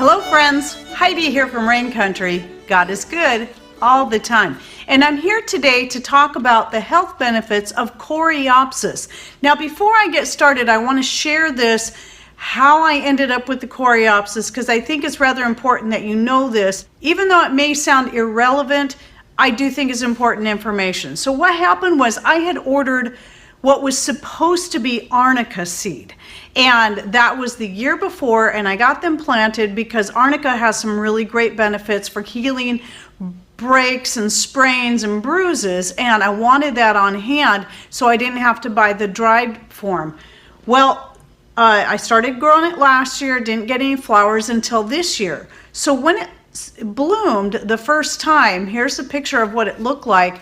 Hello friends, Heidi here from Rain Country. God is good all the time. And I'm here today to talk about the health benefits of Coreopsis. Now before I get started, I want to share this, how I ended up with the Coreopsis, because I think it's rather important that you know this. Even though it may sound irrelevant, I do think it's important information. So what happened was I had ordered what was supposed to be Arnica seed. And that was the year before, and I got them planted because Arnica has some really great benefits for healing breaks and sprains and bruises, and I wanted that on hand so I didn't have to buy the dried form. Well, I started growing it last year, didn't get any flowers until this year. So when it bloomed the first time, here's a picture of what it looked like.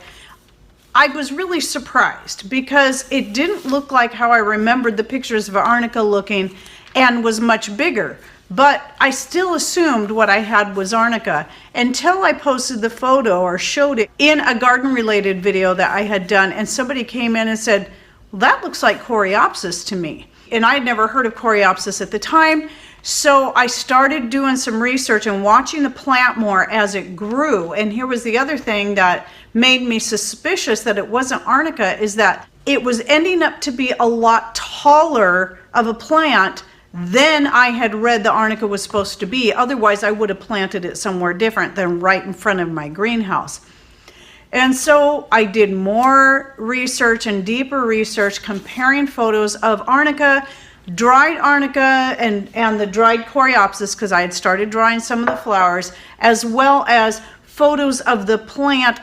I was really surprised because it didn't look like how I remembered the pictures of Arnica looking, and was much bigger. But I still assumed what I had was Arnica until I posted the photo or showed it in a garden related video that I had done, and somebody came in and said, well, that looks like Coreopsis to me. And I had never heard of Coreopsis at the time. So I started doing some research and watching the plant more as it grew. And here was the other thing that made me suspicious that it wasn't Arnica, is that it was ending up to be a lot taller of a plant than I had read the Arnica was supposed to be. Otherwise, I would have planted it somewhere different than right in front of my greenhouse. And so I did more research and deeper research comparing photos of Arnica, dried Arnica and the dried Coreopsis, because I had started drying some of the flowers, as well as photos of the plant,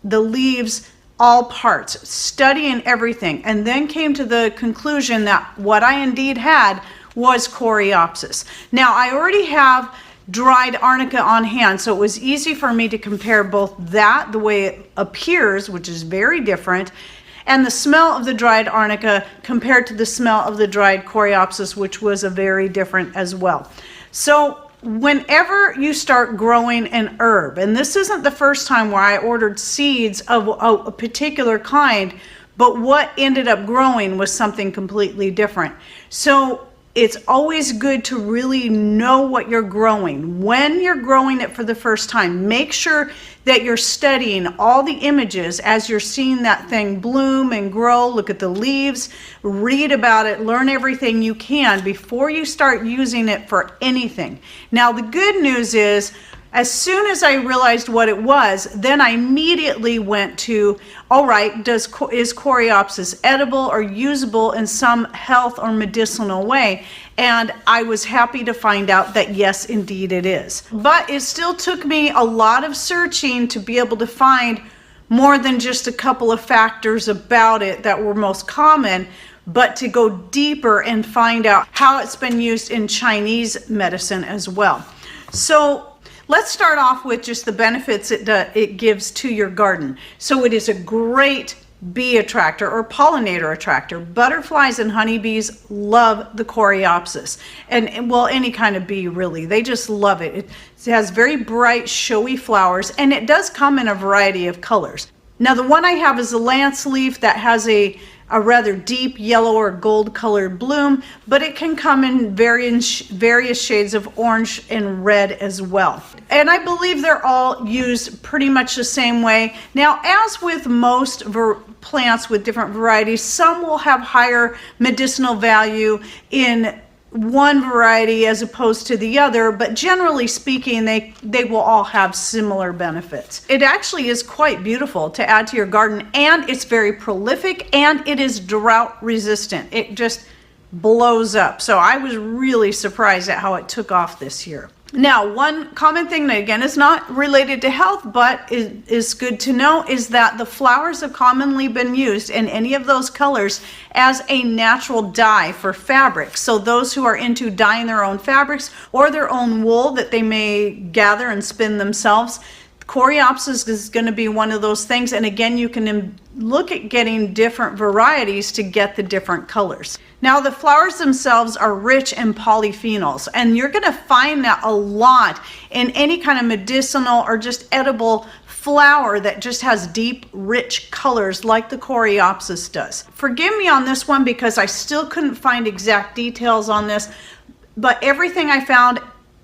the leaves, all parts, studying everything, and then came to the conclusion that what I indeed had was Coreopsis. Now I already have dried Arnica on hand, so it was easy for me to compare both that, the way it appears, which is very different, and the smell of the dried Arnica compared to the smell of the dried Coreopsis, which was a very different as well. So whenever you start growing an herb, and this isn't the first time where I ordered seeds of a particular kind, but what ended up growing was something completely different. So it's always good to really know what you're growing. When you're growing it for the first time, make sure that you're studying all the images as you're seeing that thing bloom and grow. Look at the leaves, read about it, learn everything you can before you start using it for anything. Now, the good news is, as soon as I realized what it was, then I immediately went to, all right, is Coreopsis edible or usable in some health or medicinal way? And I was happy to find out that yes, indeed it is. But it still took me a lot of searching to be able to find more than just a couple of factors about it that were most common, but to go deeper and find out how it's been used in Chinese medicine as well. So let's start off with just the benefits it gives to your garden. So it is a great bee attractor or pollinator attractor. Butterflies and honeybees love the Coreopsis, and well, any kind of bee really, they just love it. It has very bright, showy flowers, and it does come in a variety of colors. Now the one I have is a lance leaf that has a rather deep yellow or gold colored bloom, but it can come in various shades of orange and red as well. And I believe they're all used pretty much the same way. Now, as with most plants with different varieties, some will have higher medicinal value in one variety as opposed to the other, but generally speaking, they will all have similar benefits. It actually is quite beautiful to add to your garden, and it's very prolific, and it is drought resistant. It just blows up. So I was really surprised at how it took off this year. Now, one common thing that again is not related to health, but is good to know, is that the flowers have commonly been used in any of those colors as a natural dye for fabrics. So those who are into dyeing their own fabrics or their own wool that they may gather and spin themselves, Coreopsis is going to be one of those things. And again, you can look at getting different varieties to get the different colors. Now the flowers themselves are rich in polyphenols, and you're going to find that a lot in any kind of medicinal or just edible flower that just has deep, rich colors like the Coreopsis does. Forgive me on this one because I still couldn't find exact details on this, but everything I found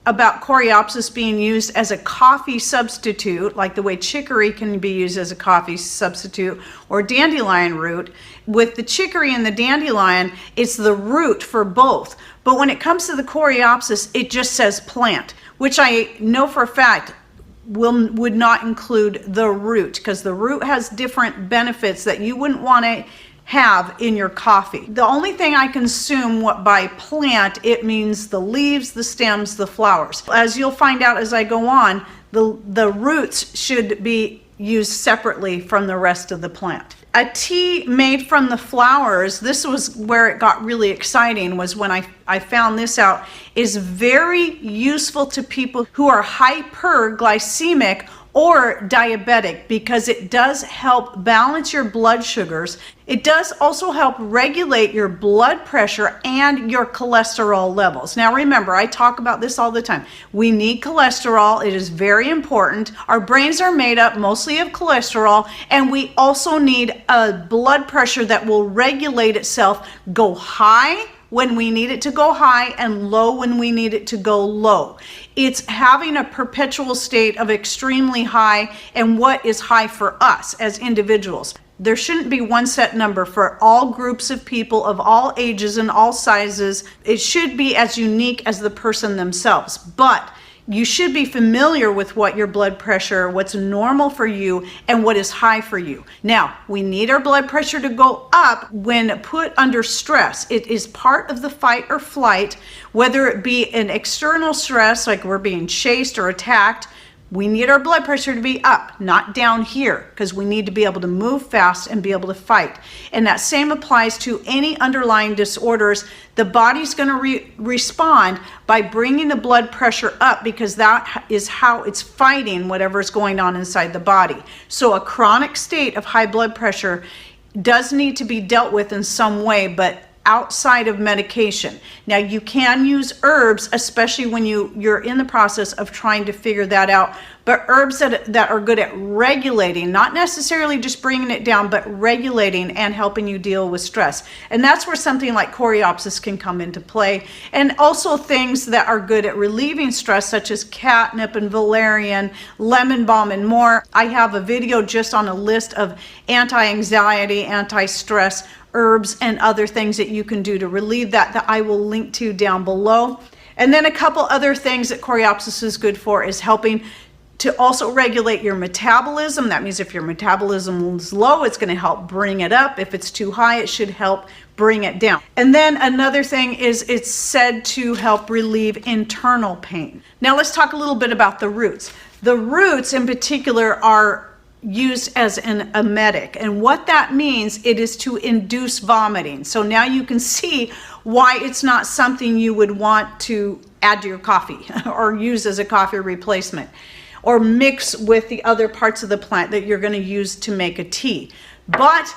about Coreopsis being used as a coffee substitute, like the way chicory can be used as a coffee substitute, or dandelion root. With the chicory and the dandelion, it's the root for both. But when it comes to the Coreopsis, it just says plant, which I know for a fact would not include the root, because the root has different benefits that you wouldn't want to have in your coffee. The only thing I consume by plant, it means the leaves, the stems, the flowers. As you'll find out as I go on, the roots should be used separately from the rest of the plant. A tea made from the flowers, this was where it got really exciting, was when I found this out, is very useful to people who are hyperglycemic or diabetic, because it does help balance your blood sugars. It does also help regulate your blood pressure and your cholesterol levels. Now remember, I talk about this all the time. We need cholesterol. It is very important. Our brains are made up mostly of cholesterol, and we also need a blood pressure that will regulate itself, go high when we need it to go high and low when we need it to go low. It's having a perpetual state of extremely high and what is high for us as individuals. There shouldn't be one set number for all groups of people of all ages and all sizes. It should be as unique as the person themselves. But you should be familiar with what your blood pressure, what's normal for you, and what is high for you. Now, we need our blood pressure to go up when put under stress. It is part of the fight or flight, whether it be an external stress, like we're being chased or attacked. We need our blood pressure to be up, not down here, because we need to be able to move fast and be able to fight. And that same applies to any underlying disorders. The body's going to respond by bringing the blood pressure up, because that is how it's fighting whatever's going on inside the body. So a chronic state of high blood pressure does need to be dealt with in some way, but outside of medication. Now you can use herbs, especially when you're in the process of trying to figure that out, but herbs that are good at regulating, not necessarily just bringing it down, but regulating and helping you deal with stress. And that's where something like Coreopsis can come into play. And also things that are good at relieving stress, such as catnip and valerian, lemon balm, and more. I have a video just on a list of anti-anxiety, anti-stress herbs and other things that you can do to relieve that I will link to down below. And then a couple other things that Coreopsis is good for is helping to also regulate your metabolism. That means if your metabolism is low, it's going to help bring it up. If it's too high, it should help bring it down. And then another thing is it's said to help relieve internal pain. Now let's talk a little bit about the roots. The roots in particular are used as an emetic, and what that means, it is to induce vomiting. So now you can see why it's not something you would want to add to your coffee or use as a coffee replacement or mix with the other parts of the plant that you're going to use to make a tea. But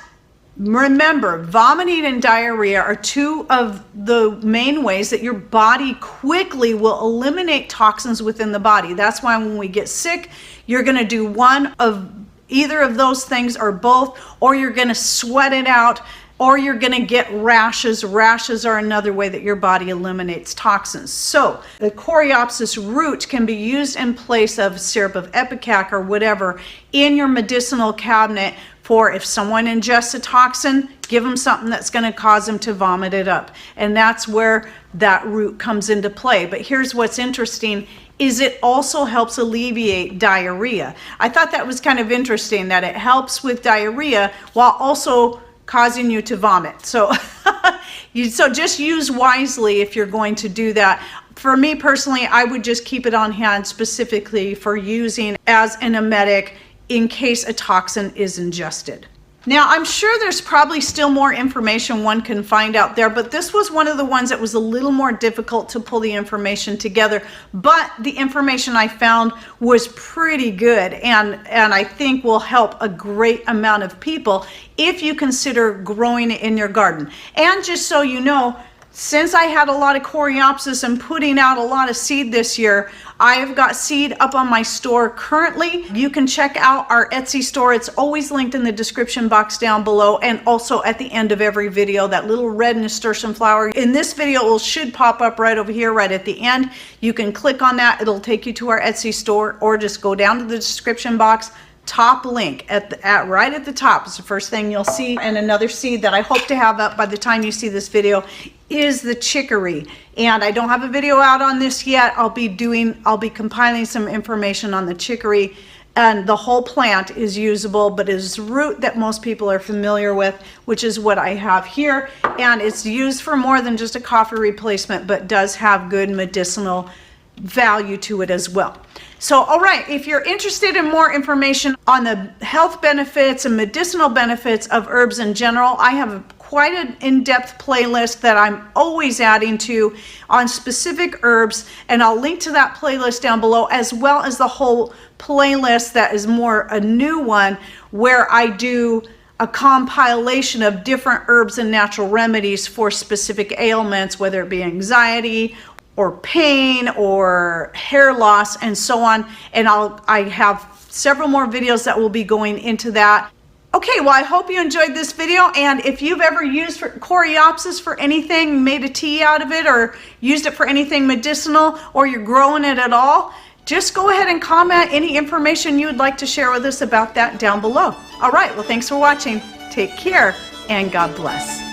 remember, vomiting and diarrhea are two of the main ways that your body quickly will eliminate toxins within the body. That's why when we get sick, you're going to do one of either of those things or both, or you're going to sweat it out, or you're going to get rashes. Rashes are another way that your body eliminates toxins. So the Coreopsis root can be used in place of syrup of ipecac or whatever in your medicinal cabinet for if someone ingests a toxin, give them something that's going to cause them to vomit it up. And that's where that root comes into play. But here's what's interesting, is it also helps alleviate diarrhea. I thought that was kind of interesting that it helps with diarrhea while also causing you to vomit. So, so just use wisely if you're going to do that. For me personally, I would just keep it on hand specifically for using as an emetic in case a toxin is ingested. Now, I'm sure there's probably still more information one can find out there, but this was one of the ones that was a little more difficult to pull the information together. But the information I found was pretty good, and I think will help a great amount of people if you consider growing it in your garden. And just so you know, Since I had a lot of Coreopsis and putting out a lot of seed this year, I have got seed up on my store currently. You can check out our Etsy store. It's always linked in the description box down below, and also at the end of every video, that little red nasturtium flower. In this video, it should pop up right over here, right at the end. You can click on that. It'll take you to our Etsy store, or just go down to the description box. Top link right at the top is the first thing you'll see. And another seed that I hope to have up by the time you see this video is the chicory. And I don't have a video out on this yet. I'll be compiling some information on the chicory, and the whole plant is usable, but it's root that most people are familiar with, which is what I have here. And it's used for more than just a coffee replacement, but does have good medicinal value to it as well. So, all right, if you're interested in more information on the health benefits and medicinal benefits of herbs in general, I have quite an in-depth playlist that I'm always adding to on specific herbs, and I'll link to that playlist down below, as well as the whole playlist that is more a new one, where I do a compilation of different herbs and natural remedies for specific ailments, whether it be anxiety or pain or hair loss and so on. And I have several more videos that will be going into that. Okay, well, I hope you enjoyed this video, and if you've ever used Coreopsis for anything, made a tea out of it, or used it for anything medicinal, or you're growing it at all, just go ahead and comment any information you would like to share with us about that down below. All right, well, thanks for watching. Take care, and God bless.